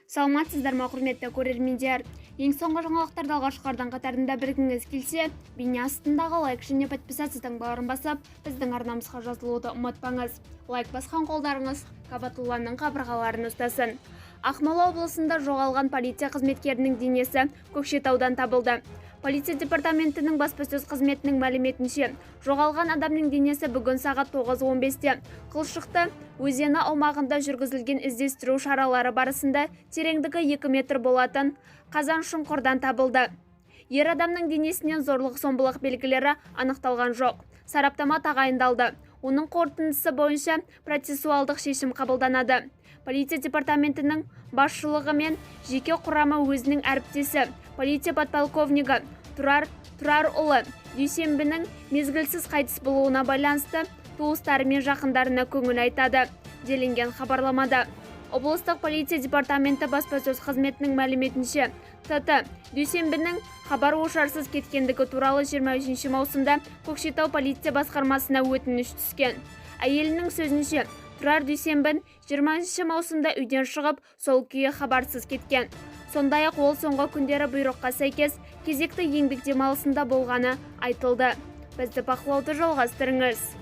Саламатсыздар ма, құрметті көрермендер. Ең соңғы жаңалықтарды алғашқылардан қатарында білгіңіз келсе, бейне астындағы лайк және подписация таңбаларын басып, біздің арнамызға жазылуды ұмытпаңыз. Лайк басқан қолдарыңыз Кабатулланың қабырғаларын ұстасын. Ақмола облысында жоғалған полиция қызметкерінің денесі Көкшетаудан табылды. Полиция департаментінің баспасөз қызметінің мәліметінше, жоғалған адамның денесі бүгін сағат 9:15-те Қылшықты өзені аумағында жүргізілген іздестіру шаралары барысында тереңдігі 2 метр болатын қазан шұңқырдан табылды. Ер адамның денесінен зорлық-зомбылық белгілері анықталған жоқ. Сараптама тағайындалды. Оның қорытындысы бойынша процессуалдық шешім қабылданады. Полиция департаментінің басшылығы мен жеке құрамы өзінің әріптесі полиция подполковнигі Тұрарұлы Дүйсенбінің мезгілсіз қайтыс болуына байланысты туыстары мен жақындарына көңіл айтады, делінген хабарламада. Облыстық полиция департаменті баспасөз қызметінің мәліметінше, ТТ Дүйсенбінің хабар-ошарсыз кеткендігі туралы 23 маусымда Көкшетау полиция басқармасына өтініш түскен. Әйелінің сөзінше, Тұрар Дүйсенбін 20 маусымда үйден шығып, сол күйі хабарсыз кеткен. Сондай-ақ ол соңғы күндері бұйрыққа сәйкес кезекті еңбек демалысында болғаны айтылды. Бізді бақылауды жалғастырыңыз.